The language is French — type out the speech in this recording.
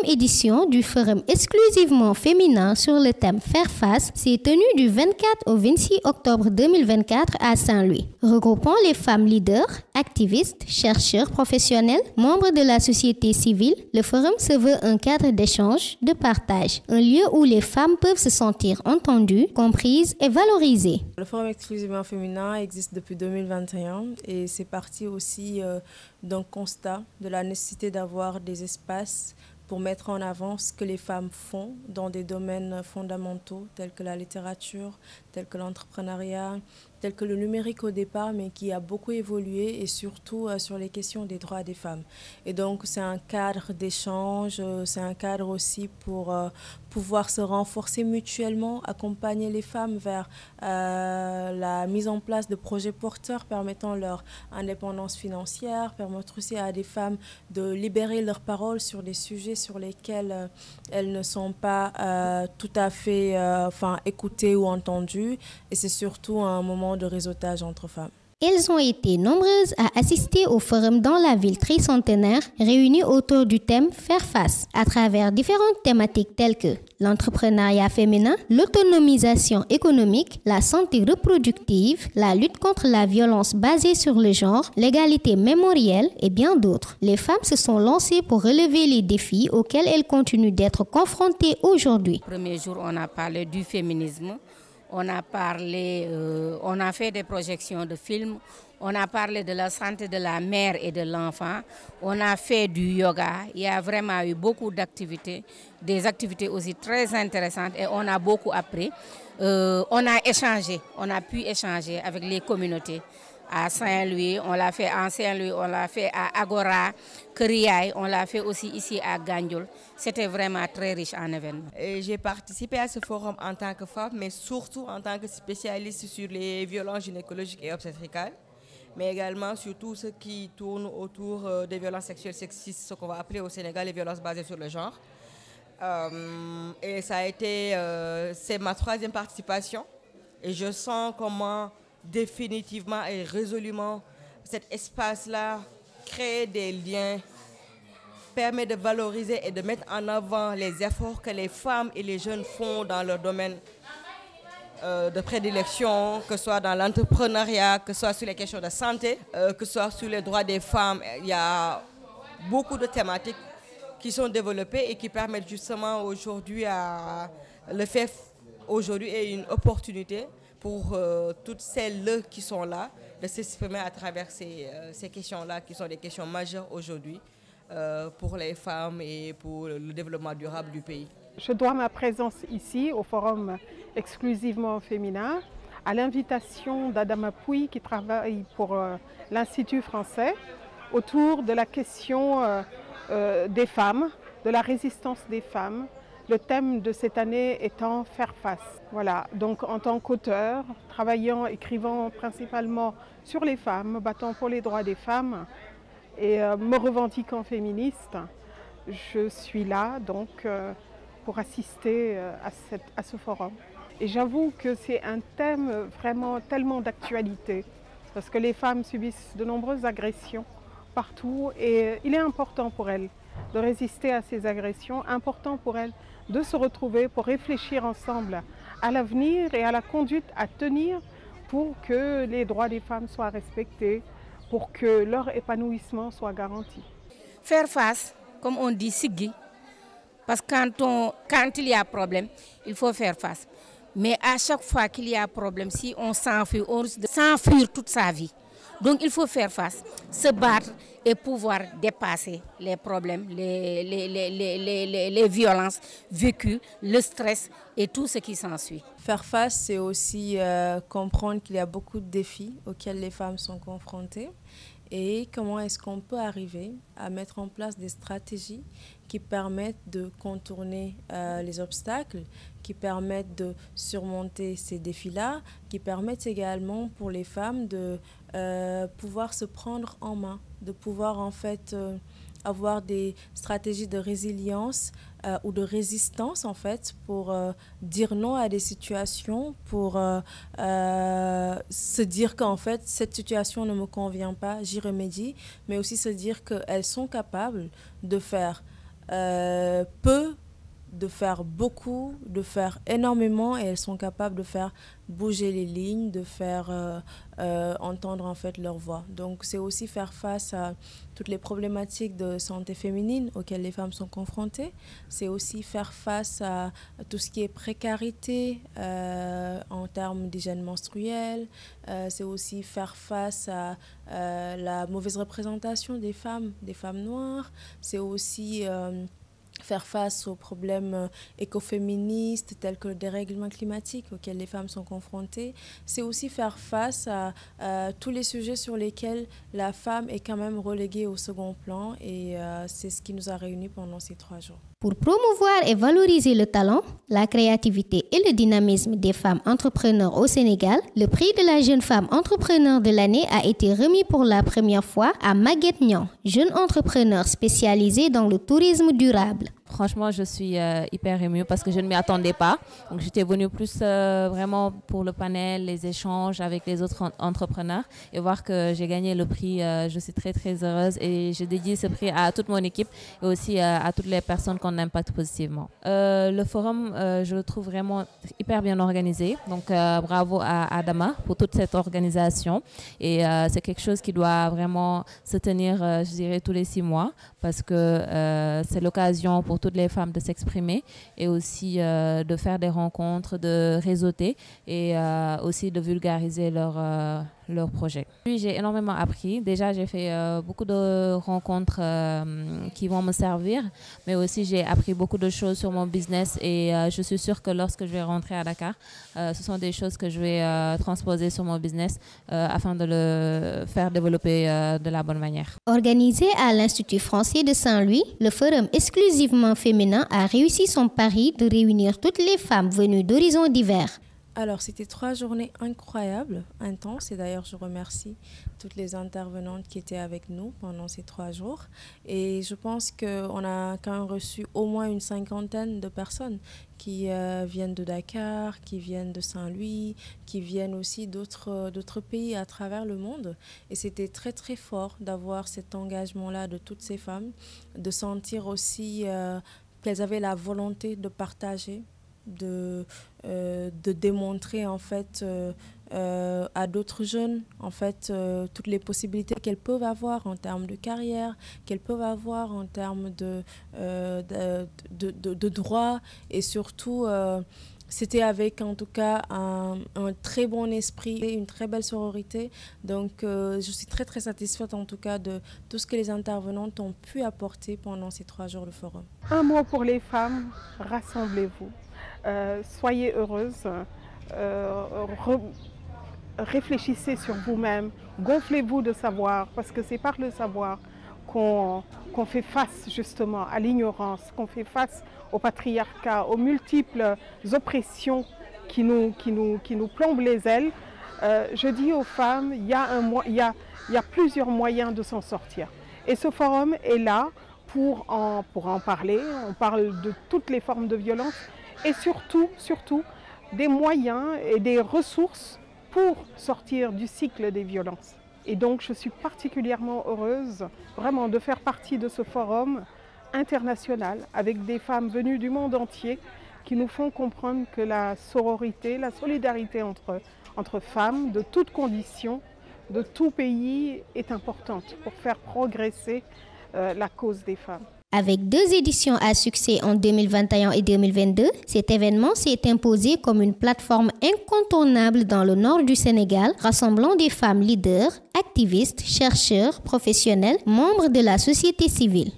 édition du forum exclusivement féminin sur le thème Faire face s'est tenue du 24 au 26 octobre 2024 à Saint-Louis. Regroupant les femmes leaders, activistes, chercheurs professionnels, membres de la société civile, le forum se veut un cadre d'échange, de partage, un lieu où les femmes peuvent se sentir entendues, comprises et valorisées. Le forum exclusivement féminin existe depuis 2021 et c'est parti aussi d'un constat de la nécessité d'avoir des espaces pour mettre en avant ce que les femmes font dans des domaines fondamentaux tels que la littérature, tels que l'entrepreneuriat, tel que le numérique au départ, mais qui a beaucoup évolué et surtout sur les questions des droits des femmes. Et donc c'est un cadre d'échange, c'est un cadre aussi pour pouvoir se renforcer mutuellement, accompagner les femmes vers la mise en place de projets porteurs permettant leur indépendance financière, permettre aussi à des femmes de libérer leur parole sur des sujets sur lesquels elles ne sont pas tout à fait écoutées ou entendues. Et c'est surtout un moment de réseautage entre femmes. Elles ont été nombreuses à assister au forum dans la ville tricentenaire, réunies autour du thème Faire face, à travers différentes thématiques telles que l'entrepreneuriat féminin, l'autonomisation économique, la santé reproductive, la lutte contre la violence basée sur le genre, l'égalité mémorielle et bien d'autres. Les femmes se sont lancées pour relever les défis auxquels elles continuent d'être confrontées aujourd'hui. Le premier jour, on a parlé du féminisme. On a fait des projections de films, on a parlé de la santé de la mère et de l'enfant, on a fait du yoga, il y a vraiment eu beaucoup d'activités, des activités aussi très intéressantes et on a beaucoup appris. On a pu échanger avec les communautés. À Saint-Louis, on l'a fait en Saint-Louis, on l'a fait à Agora, Kriaï, on l'a fait aussi ici à Gandiol. C'était vraiment très riche en événements. J'ai participé à ce forum en tant que femme, mais surtout en tant que spécialiste sur les violences gynécologiques et obstétricales, mais également sur tout ce qui tourne autour des violences sexuelles sexistes, ce qu'on va appeler au Sénégal les violences basées sur le genre. Et ça a été, c'est ma 3e participation et je sens comment définitivement et résolument cet espace-là crée des liens, permet de valoriser et de mettre en avant les efforts que les femmes et les jeunes font dans leur domaine de prédilection, que ce soit dans l'entrepreneuriat, que ce soit sur les questions de santé, que ce soit sur les droits des femmes. Il y a beaucoup de thématiques qui sont développées et qui permettent justement aujourd'hui à le faire aujourd'hui est une opportunité pour toutes celles qui sont là de s'exprimer à travers ces questions-là qui sont des questions majeures aujourd'hui pour les femmes et pour le développement durable du pays. Je dois ma présence ici au forum exclusivement féminin à l'invitation d'Adama Pouy qui travaille pour l'Institut français autour de la question des femmes, de la résistance des femmes. Le thème de cette année étant Faire face. Voilà, donc en tant qu'auteur, écrivant principalement sur les femmes, me battant pour les droits des femmes et me revendiquant féministe, je suis là donc pour assister à ce forum. Et j'avoue que c'est un thème vraiment tellement d'actualité parce que les femmes subissent de nombreuses agressions partout et il est important pour elles de résister à ces agressions, important pour elles de se retrouver pour réfléchir ensemble à l'avenir et à la conduite à tenir pour que les droits des femmes soient respectés, pour que leur épanouissement soit garanti. Faire face, comme on dit, siggi, parce que quand il y a problème, il faut faire face. Mais à chaque fois qu'il y a problème, si on s'enfuit, on risque de s'enfuir toute sa vie. Donc il faut faire face, se battre et pouvoir dépasser les problèmes, les violences vécues, le stress et tout ce qui s'ensuit. Faire face, c'est aussi comprendre qu'il y a beaucoup de défis auxquels les femmes sont confrontées et comment est-ce qu'on peut arriver à mettre en place des stratégies qui permettent de contourner les obstacles, qui permettent de surmonter ces défis-là, qui permettent également pour les femmes de pouvoir se prendre en main, de pouvoir en fait avoir des stratégies de résilience ou de résistance en fait pour dire non à des situations, pour se dire qu'en fait cette situation ne me convient pas, j'y remédie, mais aussi se dire qu'elles sont capables de faire peu de faire beaucoup, de faire énormément, et elles sont capables de faire bouger les lignes, de faire entendre en fait leur voix. Donc c'est aussi faire face à toutes les problématiques de santé féminine auxquelles les femmes sont confrontées. C'est aussi faire face à tout ce qui est précarité en termes d'hygiène menstruelle. C'est aussi faire face à la mauvaise représentation des femmes noires. C'est aussi faire face aux problèmes écoféministes tels que le dérèglement climatique auxquels les femmes sont confrontées. C'est aussi faire face à tous les sujets sur lesquels la femme est quand même reléguée au second plan, et c'est ce qui nous a réunis pendant ces 3 jours. Pour promouvoir et valoriser le talent, la créativité et le dynamisme des femmes entrepreneurs au Sénégal, le prix de la jeune femme entrepreneur de l'année a été remis pour la première fois à Maguette Niang, jeune entrepreneur spécialisée dans le tourisme durable. Franchement, je suis hyper émue parce que je ne m'y attendais pas. Donc, j'étais venue plus vraiment pour le panel, les échanges avec les autres entrepreneurs, et voir que j'ai gagné le prix. Je suis très, très heureuse, et je dédie ce prix à toute mon équipe et aussi à toutes les personnes qu'on impacte positivement. Le forum, je le trouve vraiment hyper bien organisé. Donc, bravo à Adama pour toute cette organisation. Et c'est quelque chose qui doit vraiment se tenir, je dirais, tous les 6 mois, parce que c'est l'occasion pour toutes les femmes de s'exprimer, et aussi de faire des rencontres, de réseauter, et aussi de vulgariser leur projet. Puis j'ai énormément appris. Déjà, j'ai fait beaucoup de rencontres qui vont me servir, mais aussi j'ai appris beaucoup de choses sur mon business, et je suis sûre que lorsque je vais rentrer à Dakar, ce sont des choses que je vais transposer sur mon business afin de le faire développer de la bonne manière. Organisé à l'Institut français de Saint-Louis, le forum exclusivement féminin a réussi son pari de réunir toutes les femmes venues d'horizons divers. Alors, c'était 3 journées incroyables, intenses, et d'ailleurs, je remercie toutes les intervenantes qui étaient avec nous pendant ces 3 jours. Et je pense qu'on a quand même reçu au moins une 50aine de personnes qui viennent de Dakar, qui viennent de Saint-Louis, qui viennent aussi d'autres pays à travers le monde. Et c'était très, très fort d'avoir cet engagement-là de toutes ces femmes, de sentir aussi qu'elles avaient la volonté de partager, de démontrer en fait à d'autres jeunes en fait toutes les possibilités qu'elles peuvent avoir en termes de carrière, qu'elles peuvent avoir en termes de droits, et surtout c'était avec en tout cas un très bon esprit et une très belle sororité. Donc je suis très très satisfaite en tout cas de tout ce que les intervenantes ont pu apporter pendant ces 3 jours de forum. Un mot pour les femmes, rassemblez-vous. Soyez heureuses, réfléchissez sur vous-même, gonflez-vous de savoir, parce que c'est par le savoir qu'on fait face justement à l'ignorance, qu'on fait face au patriarcat, aux multiples oppressions qui nous plombent les ailes. Je dis aux femmes, il y a plusieurs moyens de s'en sortir. Et ce forum est là pour en parler. On parle de toutes les formes de violence, et surtout des moyens et des ressources pour sortir du cycle des violences. Et donc je suis particulièrement heureuse vraiment de faire partie de ce forum international avec des femmes venues du monde entier qui nous font comprendre que la sororité, la solidarité entre femmes de toutes conditions, de tout pays est importante pour faire progresser la cause des femmes. Avec 2 éditions à succès en 2021 et 2022, cet événement s'est imposé comme une plateforme incontournable dans le nord du Sénégal, rassemblant des femmes leaders, activistes, chercheurs, professionnels, membres de la société civile.